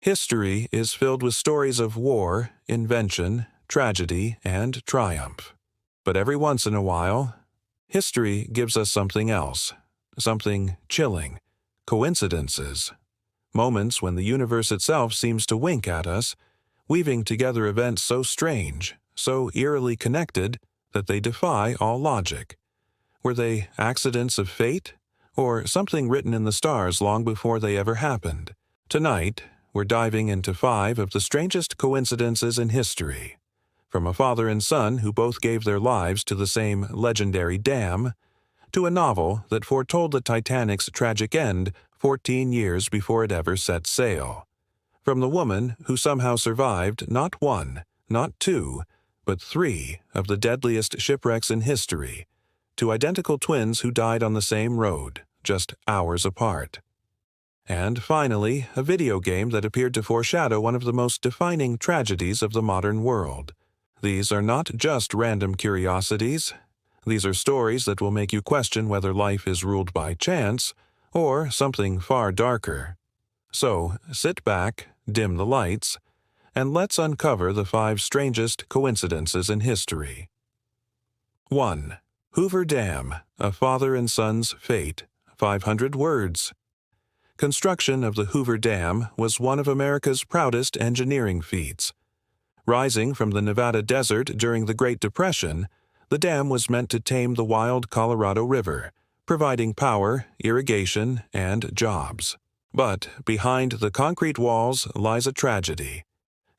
History is filled with stories of war, invention, tragedy, and triumph. But every once in a while, history gives us something else, something chilling, coincidences, moments when the universe itself seems to wink at us, weaving together events so strange, so eerily connected that they defy all logic. Were they accidents of fate, or something written in the stars long before they ever happened? Tonight, we're diving into 5 of the strangest coincidences in history. From a father and son who both gave their lives to the same legendary dam, to a novel that foretold the Titanic's tragic end 14 years before it ever set sail. From the woman who somehow survived not 1, not 2, but 3 of the deadliest shipwrecks in history, to identical twins who died on the same road, just hours apart. And finally, a video game that appeared to foreshadow one of the most defining tragedies of the modern world. These are not just random curiosities. These are stories that will make you question whether life is ruled by chance or something far darker. So, sit back, dim the lights, and let's uncover the 5 strangest coincidences in history. 1. Hoover Dam, a father and son's fate, 500 words. Construction of the Hoover Dam was one of America's proudest engineering feats. Rising from the Nevada desert during the Great Depression, the dam was meant to tame the wild Colorado River, providing power, irrigation, and jobs. But behind the concrete walls lies a tragedy,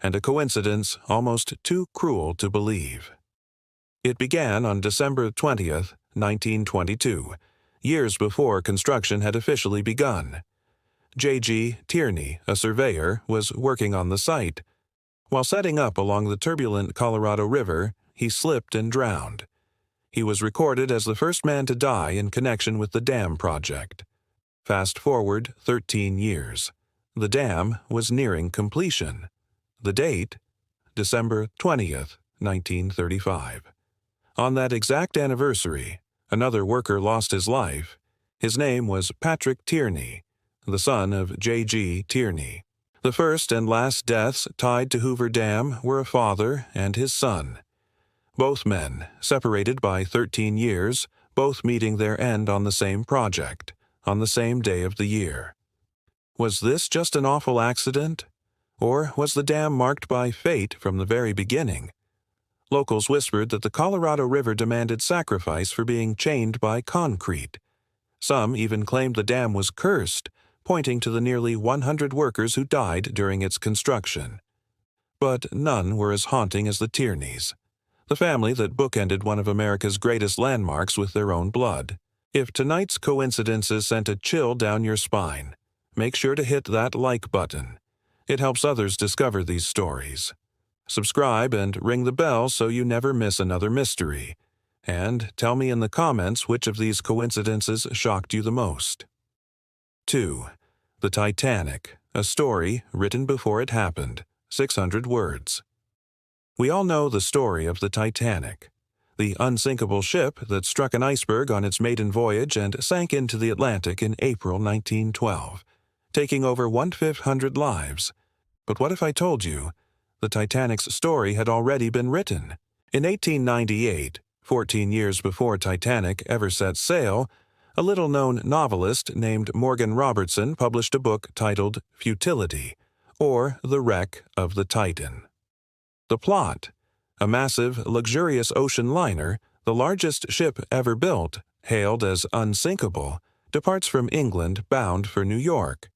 and a coincidence almost too cruel to believe. It began on December 20th, 1922, years before construction had officially begun. J.G. Tierney, a surveyor, was working on the site. While setting up along the turbulent Colorado River, he slipped and drowned. He was recorded as the first man to die in connection with the dam project. Fast forward 13 years. The dam was nearing completion. The date? December 20th, 1935. On that exact anniversary, another worker lost his life. His name was Patrick Tierney, the son of J.G. Tierney. The first and last deaths tied to Hoover Dam were a father and his son. Both men, separated by 13 years, both meeting their end on the same project, on the same day of the year. Was this just an awful accident? Or was the dam marked by fate from the very beginning? Locals whispered that the Colorado River demanded sacrifice for being chained by concrete. Some even claimed the dam was cursed, pointing to the nearly 100 workers who died during its construction. But none were as haunting as the Tierneys, the family that bookended one of America's greatest landmarks with their own blood. If tonight's coincidences sent a chill down your spine, make sure to hit that like button. It helps others discover these stories. Subscribe and ring the bell so you never miss another mystery. And tell me in the comments which of these coincidences shocked you the most. 2. The Titanic, a story written before it happened, 600 words. We all know the story of the Titanic, the unsinkable ship that struck an iceberg on its maiden voyage and sank into the Atlantic in April 1912, taking over 1/500 lives. But what if I told you the Titanic's story had already been written? In 1898, 14 years before Titanic ever set sail, a little-known novelist named Morgan Robertson published a book titled Futility, or The Wreck of the Titan. The plot: a massive, luxurious ocean liner, the largest ship ever built, hailed as unsinkable, departs from England bound for New York.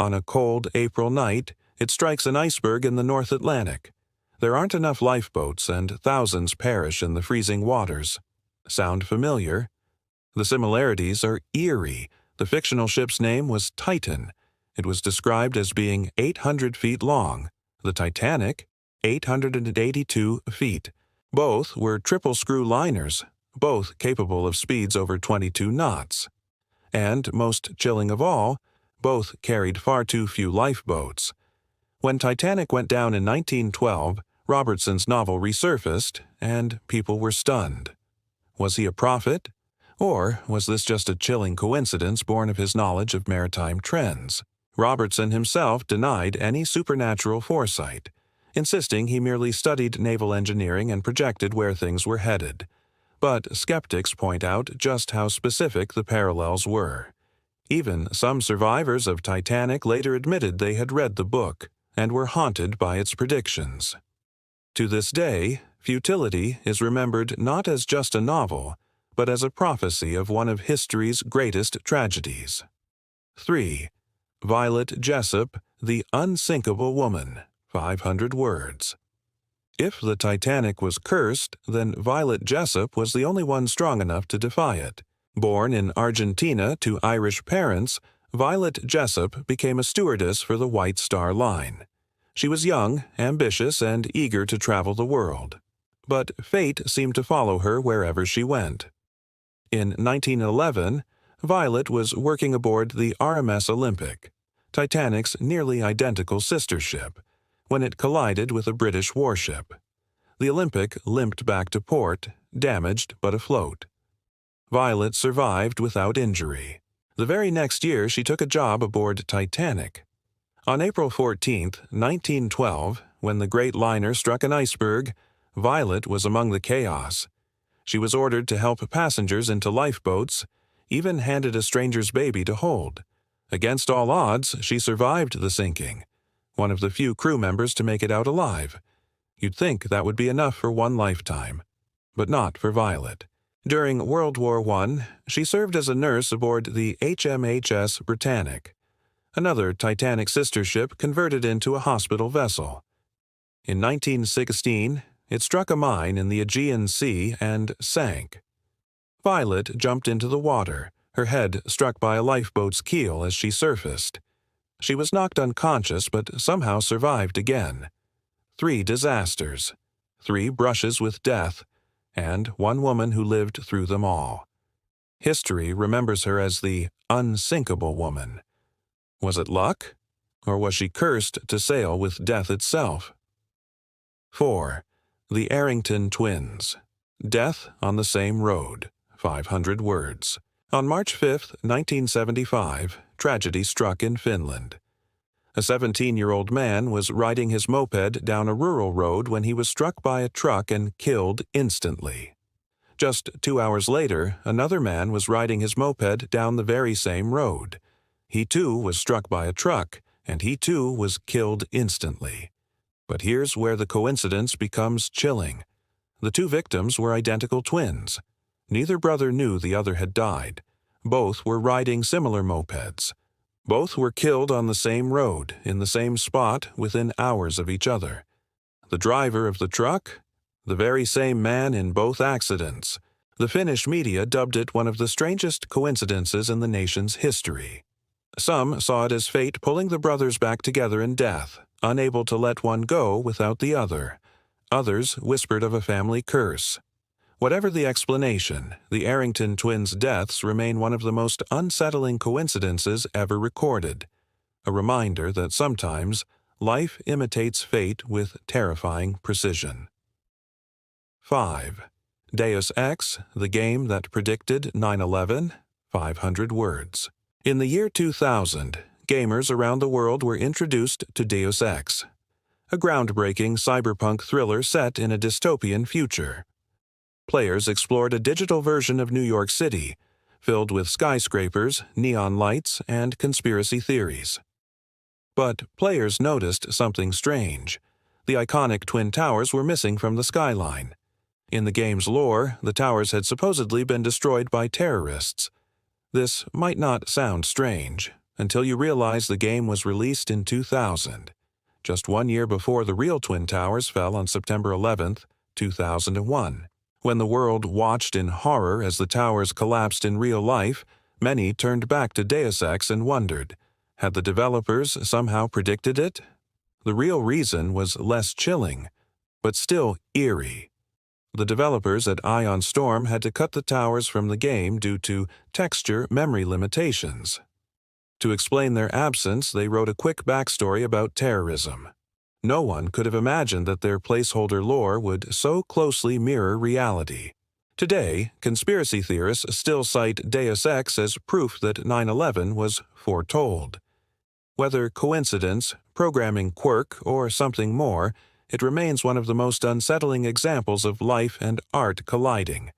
On a cold April night, it strikes an iceberg in the North Atlantic. There aren't enough lifeboats, and thousands perish in the freezing waters. Sound familiar? The similarities are eerie. The fictional ship's name was Titan. It was described as being 800 feet long. The Titanic, 882 feet. Both were triple-screw liners, both capable of speeds over 22 knots. And, most chilling of all, both carried far too few lifeboats. When Titanic went down in 1912, Robertson's novel resurfaced, and people were stunned. Was he a prophet? Or was this just a chilling coincidence born of his knowledge of maritime trends? Robertson himself denied any supernatural foresight, insisting he merely studied naval engineering and projected where things were headed. But skeptics point out just how specific the parallels were. Even some survivors of Titanic later admitted they had read the book and were haunted by its predictions. To this day, Futility is remembered not as just a novel, but as a prophecy of one of history's greatest tragedies. 3. Violet Jessop, The Unsinkable Woman, 500 words. If the Titanic was cursed, then Violet Jessop was the only one strong enough to defy it. Born in Argentina to Irish parents, Violet Jessop became a stewardess for the White Star Line. She was young, ambitious, and eager to travel the world. But fate seemed to follow her wherever she went. In 1911, Violet was working aboard the RMS Olympic, Titanic's nearly identical sister ship, when it collided with a British warship. The Olympic limped back to port, damaged but afloat. Violet survived without injury. The very next year, she took a job aboard Titanic. On April 14, 1912, when the great liner struck an iceberg, Violet was among the chaos. She was ordered to help passengers into lifeboats, even handed a stranger's baby to hold. Against all odds, she survived the sinking, one of the few crew members to make it out alive. You'd think that would be enough for one lifetime, but not for Violet. During World War I, she served as a nurse aboard the HMHS Britannic, another Titanic sister ship converted into a hospital vessel. In 1916, it struck a mine in the Aegean Sea and sank. Violet jumped into the water, her head struck by a lifeboat's keel as she surfaced. She was knocked unconscious but somehow survived again. 3 disasters, 3 brushes with death, and one woman who lived through them all. History remembers her as the Unsinkable Woman. Was it luck? Or was she cursed to sail with death itself? 4. The Arrington Twins. Death on the Same Road, 500 words. On March 5, 1975, tragedy struck in Finland. A 17-year-old man was riding his moped down a rural road when he was struck by a truck and killed instantly. Just 2 hours later, another man was riding his moped down the very same road. He too was struck by a truck, and he too was killed instantly. But here's where the coincidence becomes chilling. The 2 victims were identical twins. Neither brother knew the other had died. Both were riding similar mopeds. Both were killed on the same road, in the same spot, within hours of each other. The driver of the truck? The very same man in both accidents. The Finnish media dubbed it one of the strangest coincidences in the nation's history. Some saw it as fate pulling the brothers back together in death, unable to let one go without the other. Others whispered of a family curse. Whatever the explanation, the Arrington twins' deaths remain one of the most unsettling coincidences ever recorded, a reminder that sometimes life imitates fate with terrifying precision. 5. Deus Ex, the game that predicted 9/11, 500 words. In the year 2000, gamers around the world were introduced to Deus Ex, a groundbreaking cyberpunk thriller set in a dystopian future. Players explored a digital version of New York City, filled with skyscrapers, neon lights, and conspiracy theories. But players noticed something strange. The iconic Twin Towers were missing from the skyline. In the game's lore, the towers had supposedly been destroyed by terrorists. This might not sound strange, until you realize the game was released in 2000, just 1 year before the real Twin Towers fell on September 11, 2001. When the world watched in horror as the towers collapsed in real life, many turned back to Deus Ex and wondered, had the developers somehow predicted it? The real reason was less chilling, but still eerie. The developers at Ion Storm had to cut the towers from the game due to texture memory limitations. To explain their absence, they wrote a quick backstory about terrorism. No one could have imagined that their placeholder lore would so closely mirror reality. Today, conspiracy theorists still cite Deus Ex as proof that 9/11 was foretold. Whether coincidence, programming quirk, or something more, it remains one of the most unsettling examples of life and art colliding.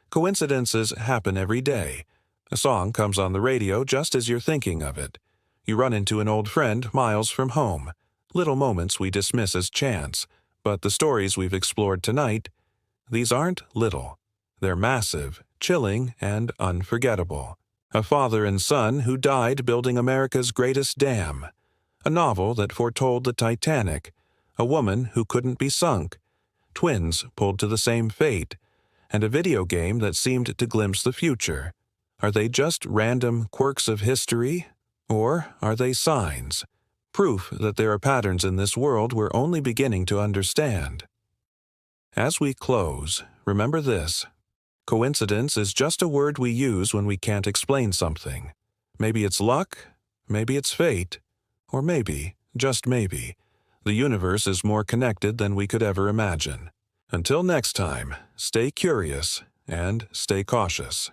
Coincidences happen every day. A song comes on the radio just as you're thinking of it. You run into an old friend miles from home. Little moments we dismiss as chance, but the stories we've explored tonight, these aren't little. They're massive, chilling, and unforgettable. A father and son who died building America's greatest dam. A novel that foretold the Titanic. A woman who couldn't be sunk. Twins pulled to the same fate. And a video game that seemed to glimpse the future. Are they just random quirks of history? Or are they signs? Proof that there are patterns in this world we're only beginning to understand. As we close, remember this. Coincidence is just a word we use when we can't explain something. Maybe it's luck, maybe it's fate, or maybe, just maybe, the universe is more connected than we could ever imagine. Until next time, stay curious and stay cautious.